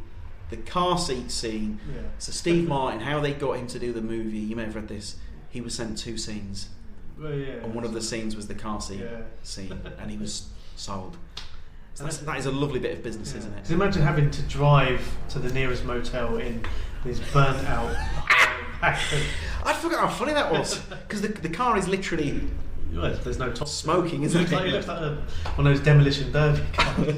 car seat scene. Yeah. So Steve Martin, how they got him to do the movie. You may have read this. He was sent 2 scenes. Well, yeah, and one of the scenes was the car seat scene, and he was sold. So that is a lovely bit of business, isn't it? So imagine having to drive to the nearest motel in this burnt out. I forgot how funny that was, because the car is literally. Well, there's no top smoking, isn't it? It looks like one of those demolition derby cars.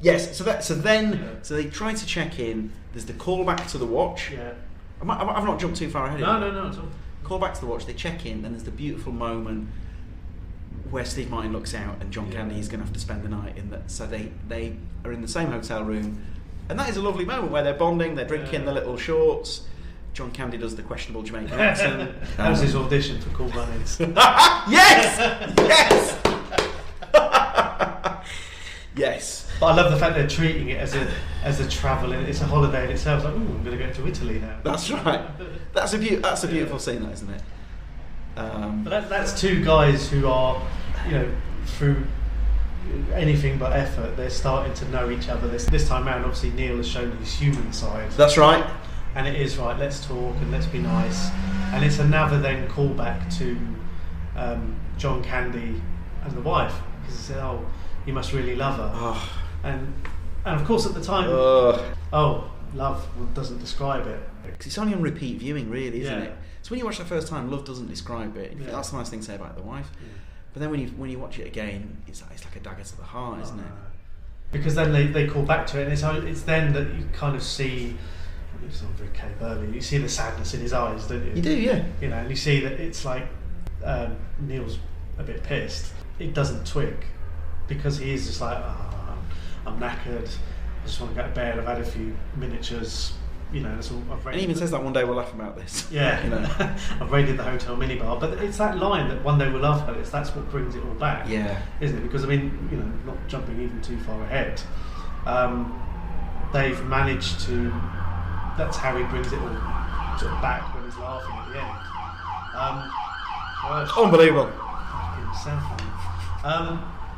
Yes. So they try to check in. There's the call back to the watch. Yeah. I've not jumped too far ahead. No, at all. Call back to the watch. They check in, and there's the beautiful moment where Steve Martin looks out, and John Candy is going to have to spend the night in that. So they are in the same hotel room, and that is a lovely moment where they're bonding. They're drinking their little shorts. John Candy does the questionable Jamaican accent. That was his audition for Cool Runnings. Yes! Yes. But I love the fact they're treating it as a travel. It's a holiday in itself. It's like, I'm going to go to Italy now. That's right. That's a beautiful scene, that, isn't it? But that's two guys who are, through anything but effort, they're starting to know each other. This time round, obviously, Neil has shown his human side. That's right. And it is right. Let's talk and let's be nice. And it's another then callback to John Candy and the wife, because he said, "Oh, you must really love her." Oh. And of course, at the time, love doesn't describe it. Because it's only on repeat viewing, really, isn't it? So when you watch that first time, love doesn't describe it. That's the nice thing to say about the wife. Yeah. But then when you watch it again, it's like a dagger to the heart, isn't it? Because then they call back to it, and it's then that you kind of see. It's not very Cape Early. You see the sadness in his eyes, don't you? You do, yeah. And you see that it's like Neil's a bit pissed. It doesn't twig because he is just like, I'm knackered. I just want to go to bed. I've had a few miniatures. That's all. And he even says that one day we'll laugh about this. Yeah, I've raided the hotel minibar, but it's that line that one day we'll laugh about it. That's what brings it all back. Yeah, isn't it? Because not jumping even too far ahead, they've managed to. That's how he brings it all sort of back when he's laughing at the end. Unbelievable.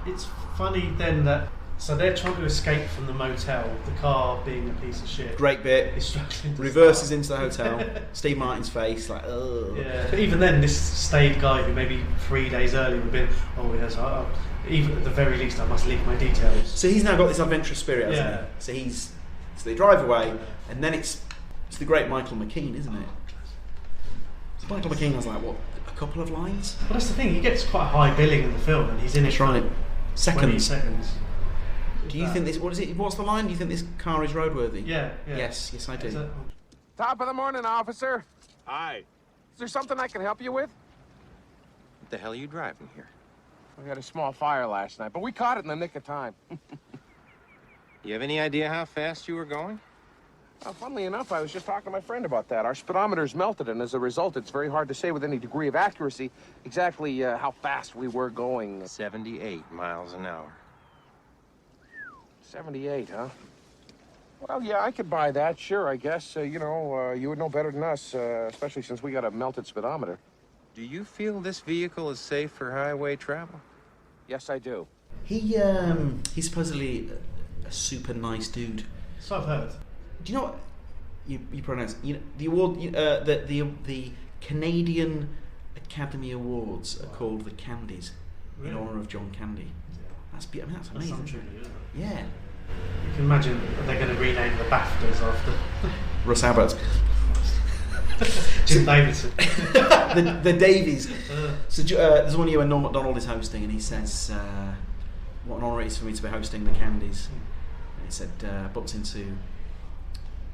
It's funny then that. So they're trying to escape from the motel, the car being a piece of shit. Great bit. It's struggling to reverses into the hotel. Steve Martin's face, like, ugh. Yeah. But even then, this staid guy who maybe 3 days earlier would have been, even at the very least, I must leave my details. So he's now got this adventurous spirit, hasn't he? So they drive away, and then it's the great Michael McKean, isn't it? So Michael McKean has a couple of lines? Well, that's the thing. He gets quite high billing in the film, and he's in it for 20 seconds. Do you think this? What's the line? Do you think this car is roadworthy? Yeah. Yes, I do. Top of the morning, officer. Hi. Is there something I can help you with? What the hell are you driving here? We had a small fire last night, but we caught it in the nick of time. You have any idea how fast you were going? Funnily enough, I was just talking to my friend about that. Our speedometer's melted, and as a result, it's very hard to say with any degree of accuracy exactly how fast we were going. 78 miles an hour. 78, huh? Well, yeah, I could buy that, sure, I guess. You would know better than us, especially since we got a melted speedometer. Do you feel this vehicle is safe for highway travel? Yes, I do. He's supposedly a super nice dude. So I've heard. Do you know what you pronounce? The award, the Canadian Academy Awards are called the Candies in honour of John Candy. That's amazing. Isn't it? Yeah. You can imagine that they're going to rename the BAFTAs after Russ Abbott. Jim Davidson. the Davies. So there's one year when Norm Macdonald is hosting, and he says, "What an honour it is for me to be hosting the Candies." And he said, bumped into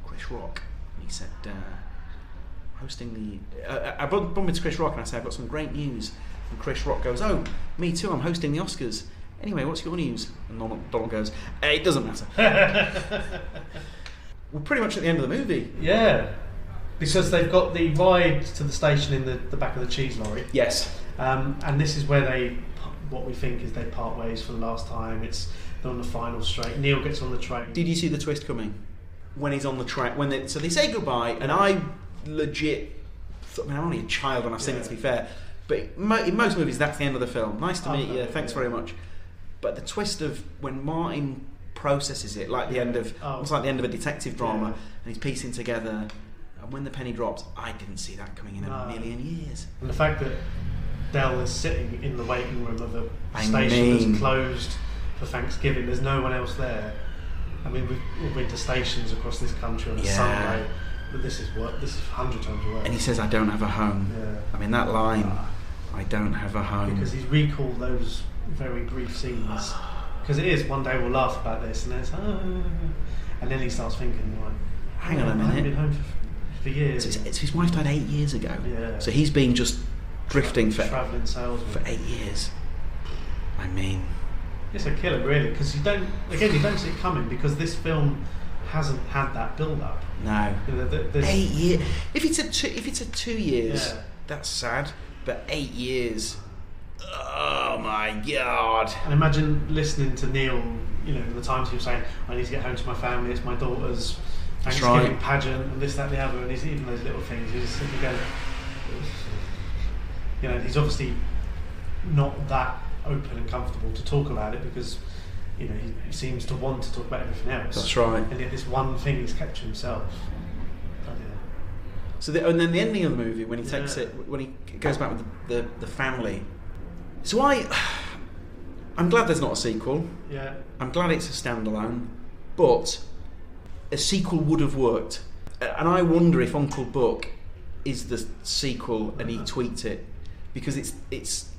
Chris Rock, and he said, "Hosting the." I bumped into Chris Rock, and I said, "I've got some great news." And Chris Rock goes, "Oh, me too. I'm hosting the Oscars. Anyway, what's your news?" And Norm Macdonald goes, "It doesn't matter." We're pretty much at the end of the movie. Yeah. Because they've got the ride to the station in the back of the cheese lorry. Yes. And this is where what we think is they part ways for the last time. They're on the final straight. Neil gets on the train. Did you see the twist coming? When he's on the track, so they say goodbye, and I legit, I'm only a child when I've seen it, to be fair, but in most movies that's the end of the film. Nice to meet you, thanks very much. But the twist of when Martin processes it, like the end of, almost like the end of a detective drama, and he's piecing together. And when the penny drops, I didn't see that coming in a million years. And the fact that Dell is sitting in the waiting room of a station that's closed for Thanksgiving, there's no one else there. I mean, we've been to stations across this country on a Sunday, but this is 100 times worse. And he says, "I don't have a home." Yeah. I mean, that line, "I don't have a home." Because he's recalled those very brief scenes. Because it is, one day we'll laugh about this, and then it's, and then he starts thinking, like, hang on a minute. I haven't been home for years. So his wife died 8 years ago. Yeah. So he's been just drifting travelling salesman for 8 years. I mean, it's a killer, really, because you don't see it coming, because this film hasn't had that build-up. No. 8 years. If it's a 2 years, that's sad. But 8 years. Oh my God! And imagine listening to Neil. The times he was saying, "I need to get home to my family. It's my daughter's Thanksgiving pageant, and this, that, the other," and he's even those little things. He's just simply going, he's obviously not that open and comfortable to talk about it, because he seems to want to talk about everything else. That's right. And yet this one thing he's kept to himself. So and then the ending of the movie, when he takes it, when he goes back with the family. So I'm glad there's not a sequel. Yeah. I'm glad it's a standalone, but a sequel would have worked. And I wonder if Uncle Buck is the sequel and he tweaked it, because it's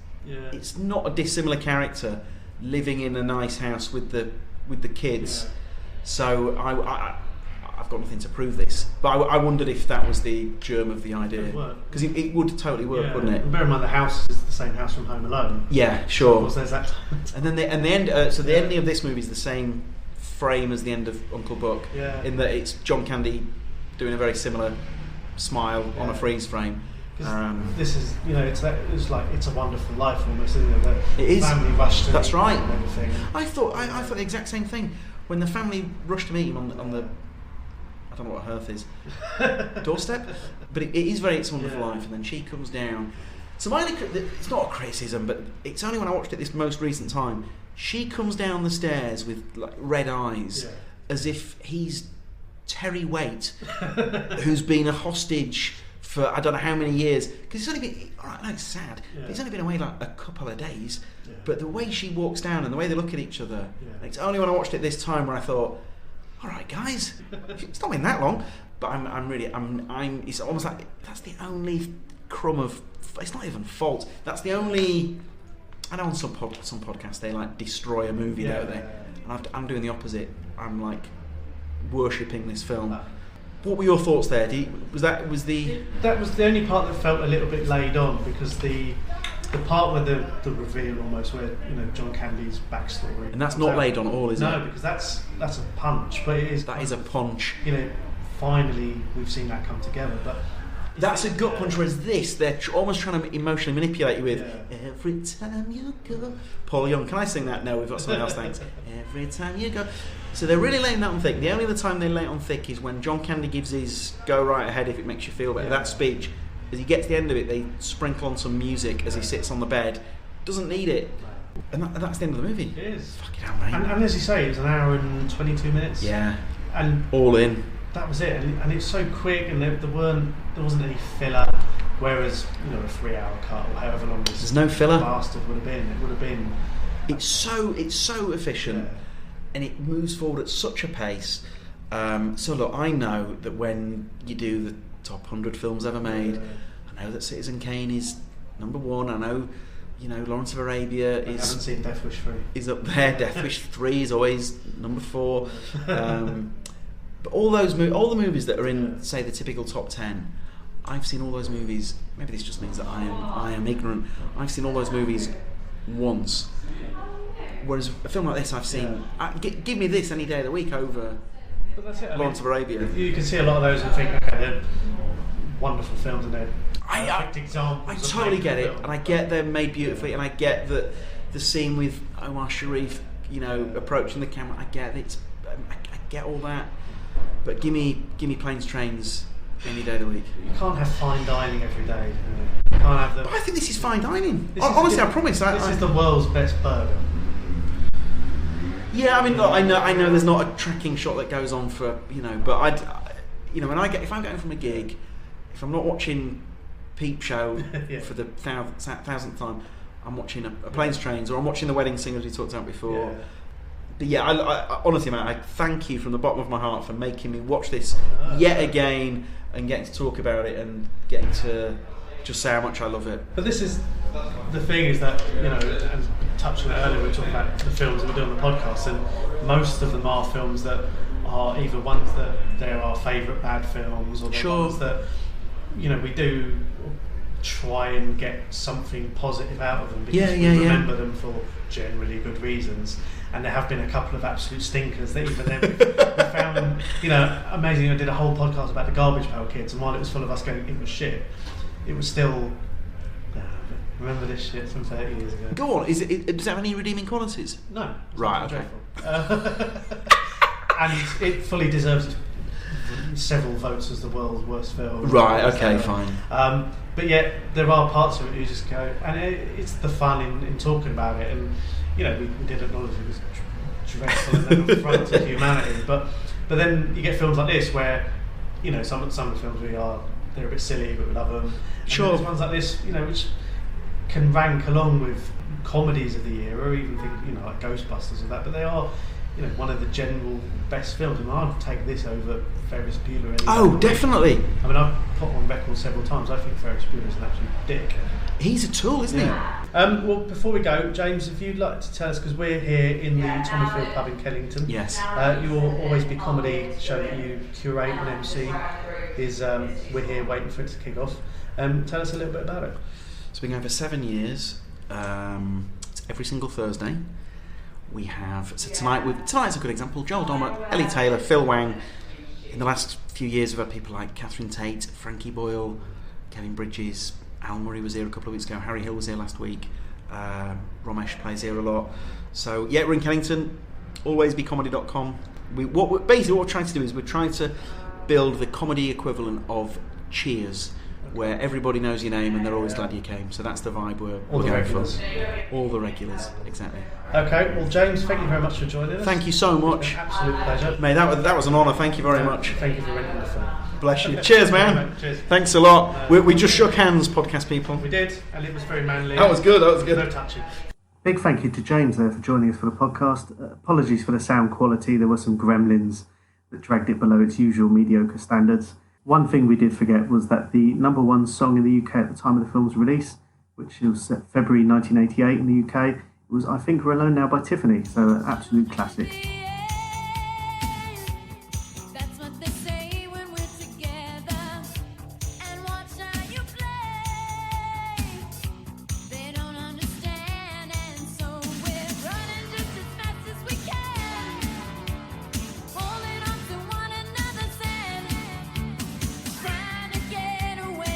not a dissimilar character living in a nice house with the kids. So I've got nothing to prove this, but I wondered if that was the germ of the idea, because it would totally work, wouldn't it? And bear in mind the house is the same house from Home Alone. Yeah, sure. Of course, there's that. And then the end. So the ending of this movie is the same frame as the end of Uncle Buck, in that it's John Candy doing a very similar smile on a freeze frame. This is, It's a Wonderful Life almost, isn't it? It is. Family rushed to That's meet right. him and everything. I thought the exact same thing when the family rushed to meet him on the I don't know what hearth is, doorstep, but it is very It's a Wonderful Life, and then she comes down. So it's not a criticism, but it's only when I watched it this most recent time. She comes down the stairs with like red eyes, as if he's Terry Waite, who's been a hostage for I don't know how many years. Because it's only been, all right, no, it's sad, but he's only been away like a couple of days. But the way she walks down and the way they look at each other, it's only when I watched it this time where I thought, all right, guys, it's not been that long. But I'm. It's almost like that's the only crumb of. It's not even fault. That's the only. I know on some podcasts they like destroy a movie, don't they? And I'm doing the opposite. I'm like worshipping this film. What were your thoughts there? That was the only part that felt a little bit laid on, because the part where the reveal almost, where John Candy's backstory, and that's not laid on at all, is it? No, because that's a punch. But it is. That is a punch. Finally we've seen that come together. But That's a gut punch, whereas this, they're almost trying to emotionally manipulate you with every time you go. Paul Young, can I sing that? No, we've got something else, thanks. Every time you go. So they're really laying that on thick. The only other time they lay it on thick is when John Candy gives his go right ahead if it makes you feel better. That speech, as you get to the end of it, they sprinkle on some music as he sits on the bed. Doesn't need it. And that's the end of the movie. It is. Fucking hell, mate. And as you say, it was an hour and 22 minutes. Yeah. And all in. That was it, and it's so quick, and there wasn't any filler. Whereas, a 3-hour cut or however long this there's no filler. Bastard would have been. It would have been. It's so efficient, and it moves forward at such a pace. So look, I know that when you do the top 100 films ever made, I know that Citizen Kane is number 1. I know, Lawrence of Arabia I haven't seen Death Wish 3. Is up there. Death Wish 3 is always number 4. But all the movies that are in, say, the typical top 10, I've seen all those movies. Maybe this just means that I am ignorant. I've seen all those movies once. Whereas a film like this, I've seen. Give me this any day of the week over Lawrence of Arabia. You can see a lot of those and think, okay, they're wonderful films, and they're perfect examples. I totally get it, and I get they're made beautifully, and I get that the scene with Omar Sharif, approaching the camera. I get it. I get all that. But give me Planes, Trains any day of the week. You can't have fine dining every day. You can't have the. But I think this is fine dining. Honestly, I promise. This is the world's best burger. Yeah, I mean, look, I know there's not a tracking shot that goes on for but if I'm going from a gig, if I'm not watching Peep Show for the thousandth time, I'm watching a Planes, Trains, or I'm watching The Wedding Singers we talked about before. Yeah. But yeah, I honestly, man, I thank you from the bottom of my heart for making me watch this yet again and getting to talk about it and getting to just say how much I love it. But this is the thing, is that and touching on it earlier, we were talking about the films that we do on the podcast, and most of them are films that are either ones that they're our favourite bad films, or they're ones that we do try and get something positive out of them because we remember them for generally good reasons. And there have been a couple of absolute stinkers that even then we found, amazing. I did a whole podcast about the Garbage Pail Kids, and while it was full of us going, it was shit, it was still, remember this shit from 30 years ago. Go on, does it have any redeeming qualities? No. Right, okay. And it fully deserves several votes as the world's worst film. Right, okay, fine. But yet, there are parts of it you just go, and it's the fun in talking about it, and we did acknowledge it was dreadful and an affront to humanity, but then you get films like this where some of the films they're a bit silly, but we love them. And sure. There's ones like this, which can rank along with comedies of the year, or even think like Ghostbusters or that, but they are one of the general best films. And I'd take this over Ferris Bueller. Oh, definitely. I mean, I've put on record several times. I think Ferris Bueller's an absolute dick. He's a tool, isn't he? Well, before we go, James, if you'd like to tell us, because we're here in the Tommyfield pub in Kennington. Yes. Your Always Be Comedy show that you curate and MC is we're here waiting for it to kick off. Tell us a little bit about it. It's been going for 7 years. It's every single Thursday. We have tonight's a good example. Joel Dommett, Ellie Taylor, Phil Wang. In the last few years, we've had people like Catherine Tate, Frankie Boyle, Kevin Bridges. Al Murray was here a couple of weeks ago. Harry Hill was here last week. Romesh plays here a lot. So yeah, we're in Kennington. AlwaysBeComedy.com. What we're trying to do is we're trying to build the comedy equivalent of Cheers, where everybody knows your name and they're always glad you came. So that's the vibe we're going for. All the regulars, exactly. Okay, well, James, thank you very much for joining us. Thank you so much. Absolute pleasure. Mate, that was an honour. Thank you very much. Thank you for renting the film. Bless you. Cheers, man. Cheers. Thanks a lot. We just shook hands, podcast people. We did, and it was very manly. That was good. No touching. Big thank you to James there for joining us for the podcast. Apologies for the sound quality. There were some gremlins that dragged it below its usual mediocre standards. One thing we did forget was that the number one song in the UK at the time of the film's release, which was February 1988 in the UK, was I Think We're Alone Now by Tiffany. So an absolute classic. Away.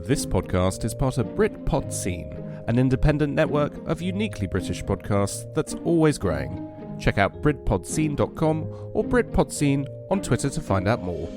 This podcast is part of Britpod Scene, an independent network of uniquely British podcasts that's always growing. Check out BritpodScene.com or BritpodScene on Twitter to find out more.